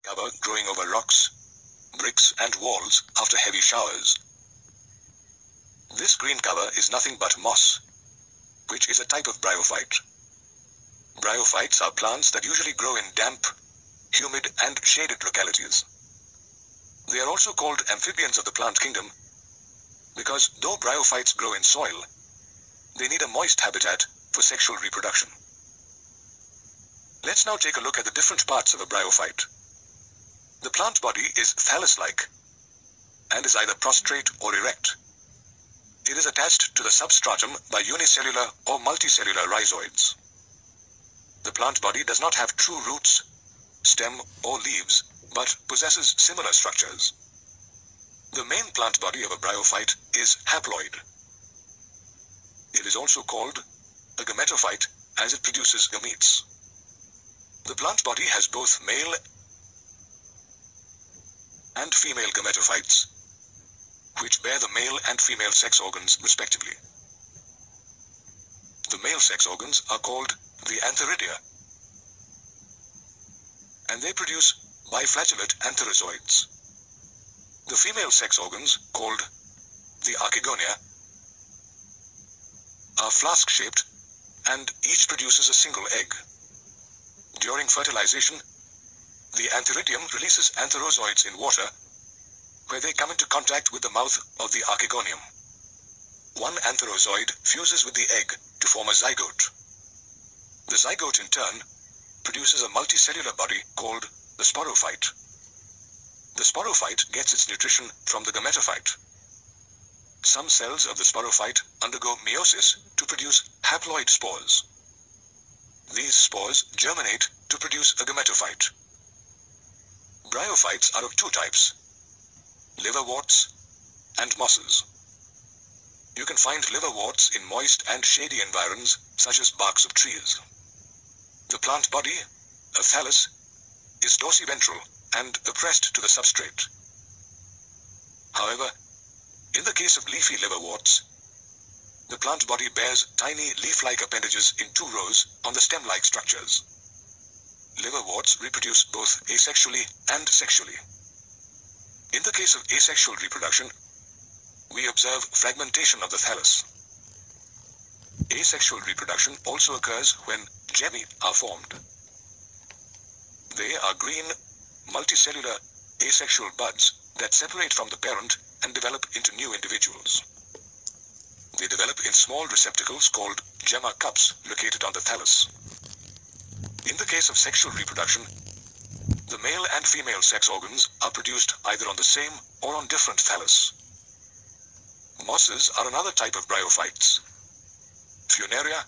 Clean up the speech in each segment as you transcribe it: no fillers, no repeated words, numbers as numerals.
cover growing over rocks, bricks and walls after heavy showers. This green cover is nothing but moss, which is a type of bryophyte. Bryophytes are plants that usually grow in damp, humid and shaded localities. They are also called amphibians of the plant kingdom because though bryophytes grow in soil, they need a moist habitat for sexual reproduction. Let's now take a look at the different parts of a bryophyte. The plant body is thallus-like and is either prostrate or erect. It is attached to the substratum by unicellular or multicellular rhizoids. The plant body does not have true roots, stem or leaves, but possesses similar structures. The main plant body of a bryophyte is haploid. It is also called a gametophyte as it produces gametes. The plant body has both male and female gametophytes, which bear the male and female sex organs respectively. The male sex organs are called the antheridia, and they produce biflagellate antherozoids. The female sex organs, called the archegonia, are flask-shaped and each produces a single egg. During fertilization, the antheridium releases antherozoids in water, where they come into contact with the mouth of the archegonium. One antherozoid fuses with the egg to form a zygote. The zygote in turn produces a multicellular body called the sporophyte. The sporophyte gets its nutrition from the gametophyte. Some cells of the sporophyte undergo meiosis to produce haploid spores. These spores germinate to produce a gametophyte. Bryophytes are of two types: liverworts and mosses. You can find liverworts in moist and shady environs such as barks of trees. The plant body, a thallus, is dorsiventral and oppressed to the substrate. However, in the case of leafy liverworts, the plant body bears tiny leaf-like appendages in two rows on the stem-like structures. Liverworts reproduce both asexually and sexually. In the case of asexual reproduction, we observe fragmentation of the thallus. Asexual reproduction also occurs when gemmy are formed. They are green, multicellular, asexual buds that separate from the parent and develop into new individuals. They develop in small receptacles called gemma cups located on the thallus. In the case of sexual reproduction, the male and female sex organs are produced either on the same or on different thallus. Mosses are another type of bryophytes. Funaria,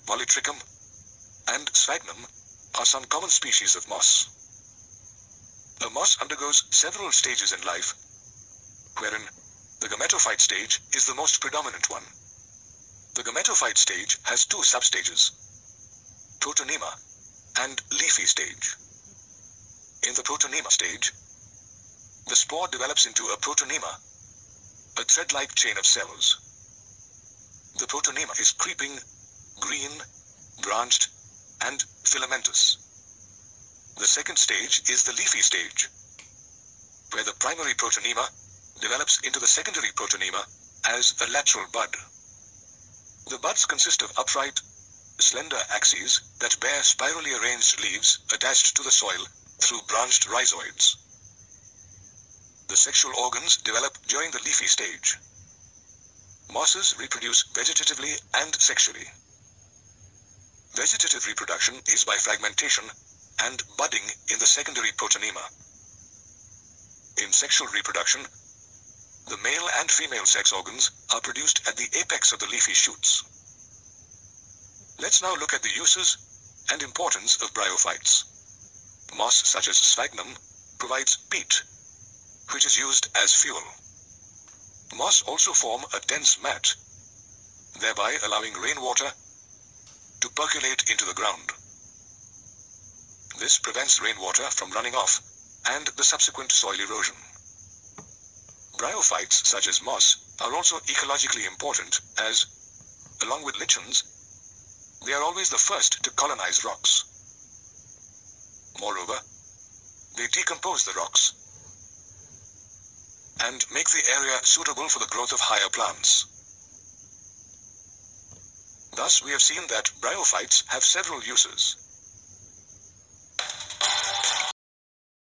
Polytrichum, and Sphagnum are some common species of moss. A moss undergoes several stages in life, wherein the gametophyte stage is the most predominant one. The gametophyte stage has two substages, protonema and leafy stage. In the protonema stage, the spore develops into a protonema, a thread-like chain of cells. The protonema is creeping, green, branched, and filamentous. The second stage is the leafy stage, where the primary protonema develops into the secondary protonema as a lateral bud. The buds consist of upright, slender axes that bear spirally arranged leaves attached to the soil through branched rhizoids. The sexual organs develop during the leafy stage. Mosses reproduce vegetatively and sexually. Vegetative reproduction is by fragmentation and budding in the secondary protonema. In sexual reproduction, the male and female sex organs are produced at the apex of the leafy shoots. Let's now look at the uses and importance of bryophytes. Moss such as sphagnum provides peat, which is used as fuel. Moss also form a dense mat, thereby allowing rainwater to percolate into the ground. This prevents rainwater from running off and the subsequent soil erosion. Bryophytes such as moss are also ecologically important as, along with lichens, they are always the first to colonize rocks. Moreover, they decompose the rocks and make the area suitable for the growth of higher plants. Thus, we have seen that bryophytes have several uses.